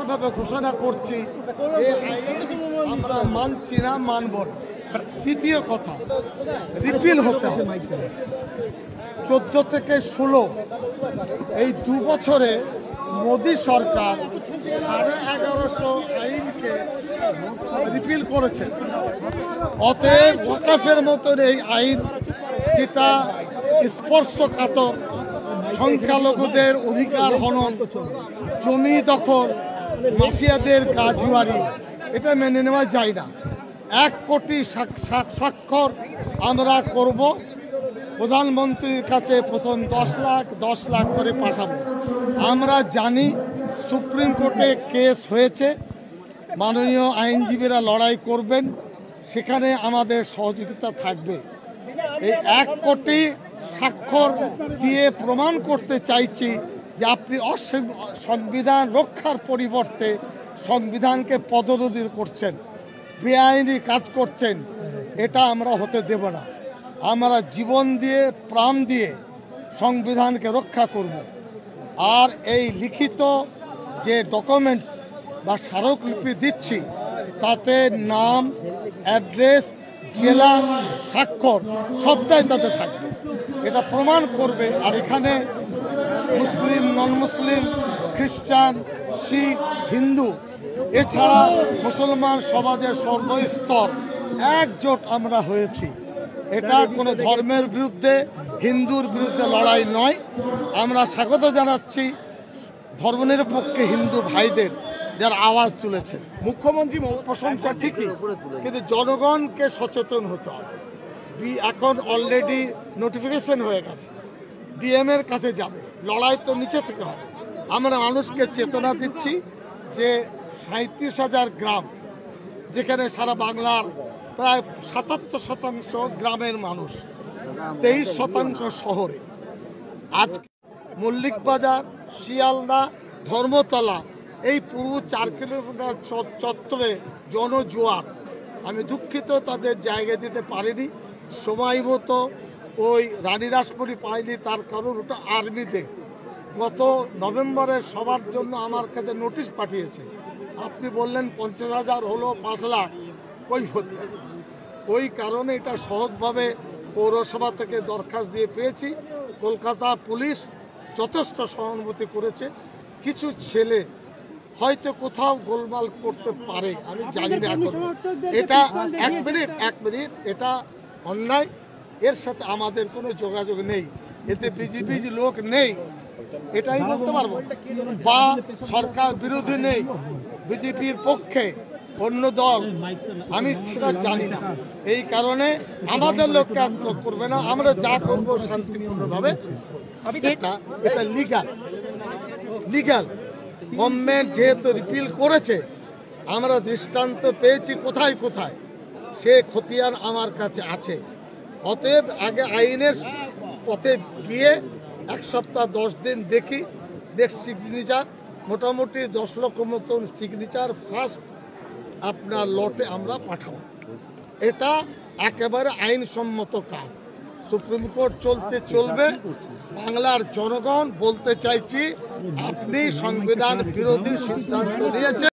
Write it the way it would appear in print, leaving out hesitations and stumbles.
পরিষ্কারভাবে ঘোষণা করছি এই আইন আমরা মানছি না, মানব না। তৃতীয় কথা, রিপিল হতে হবে। 14 থেকে 16 এই 2 বছরে মোদী সরকার 1150 আইনকে রিপিল করেছে। অতএব ওয়াকাফের মতন এই আইন, যেটা স্পর্শকাতর, সংখ্যালঘুদের অধিকার হনন, জমি দখল, মাফিয়াদের গাজুয়ারি, এটা মেনে নেওয়া যায় না। 1 কোটি স্বাক্ষর আমরা করব। প্রধানমন্ত্রীর কাছে প্রথম 10 লাখ করে পাঠাবো। আমরা জানি সুপ্রিম কোর্টে কেস হয়েছে, মাননীয় আইনজীবীরা লড়াই করবেন, সেখানে আমাদের সহযোগিতা থাকবে। এই 1 কোটি স্বাক্ষর দিয়ে প্রমাণ করতে চাইছি যে আপনি সংবিধান রক্ষার পরিবর্তে সংবিধানকে পদদলিত করছেন, বেআইনি কাজ করছেন। এটা আমরা হতে দেব না। আমরা জীবন দিয়ে, প্রাণ দিয়ে সংবিধানকে রক্ষা করব। আর এই লিখিত যে ডকুমেন্টস বা স্মারকলিপি দিচ্ছি, তাতে নাম, অ্যাড্রেস, জেলা, স্বাক্ষর সবটাই তাতে থাকবে। এটা প্রমাণ করবে। আর এখানে মুসলিম, নন মুসলিম, খ্রিস্টান, শিখ, হিন্দু, এছাড়া মুসলমান সমাজের সর্বস্তর একজোট আমরা হয়েছি। এটা কোনো ধর্মের বিরুদ্ধে, হিন্দুর বিরুদ্ধে লড়াই নয়। আমরা স্বাগত জানাচ্ছি ধর্মনিরপেক্ষ হিন্দু ভাইদের, যার আওয়াজ তুলেছে। মুখ্যমন্ত্রী প্রশংসা ঠিকই, কিন্তু জনগণকে সচেতন হতে হবে। এখন অলরেডি নোটিফিকেশন হয়ে গেছে, ডিএম এর কাছে যাবে। লড়াই তো নিচে থেকে হবে। আমরা মানুষকে চেতনা দিচ্ছি যে 37,000 গ্রাম, যেখানে সারা বাংলার প্রায় 77% গ্রামের মানুষ, 23% শহরে। আজ মল্লিক বাজার, শিয়ালদা, ধর্মতলা, এই পুরো 4 কিলোমিটার চত্বরে জনজোয়ার। আমি দুঃখিত তাদের জায়গা দিতে পারিনি, সময় মতো ওই রানীরাসমণি পাইনি। তার কারণ ওটা আর্মিতে গত নভেম্বরের সবার জন্য আমার কাছে নোটিশ পাঠিয়েছে। আপনি বললেন 50,000 হলো 5 লাখ, কই হচ্ছে? ওই কারণে এটা সহজভাবে পৌরসভা থেকে দরখাস্ত দিয়ে পেয়েছি। কলকাতা পুলিশ যথেষ্ট সহানুভূতি করেছে। কিছু ছেলে হয়তো কোথাও গোলমাল করতে পারে, আমি জানি না। এখন এটা এক মিনিট, এটা অন্যায়। এর সাথে আমাদের কোনো যোগাযোগ নেই, এতে বিজেপির লোক নেই, এটাই বলতে পারবো। বা সরকার বিরোধী নেই, বিজেপির পক্ষে অন্য দল, আমি সেটা জানি না। এই কারণে আমাদের লোক কাজ করবে না। আমরা যা করব শান্তিপূর্ণভাবে। এটা লিগাল। গভর্নমেন্ট যেহেতু রিপিল করেছে, আমরা দৃষ্টান্ত পেয়েছি কোথায় কোথায়, সে খতিয়ান আমার কাছে আছে। অতএব আগে আইনের পথে গিয়ে 1 সপ্তাহ 10 দিন দেখি, সিগনেচার মোটামুটি 10 লক্ষ মতন সিগনেচার ফার্স্ট আপনার লটে আমরা পাঠাবো। এটা একেবারে আইনসম্মত কাজ। সুপ্রিম কোর্ট চলবে। বাংলার জনগণ বলতে চাইছি, আপনি সংবিধান বিরোধী সিদ্ধান্ত নিয়েছেন।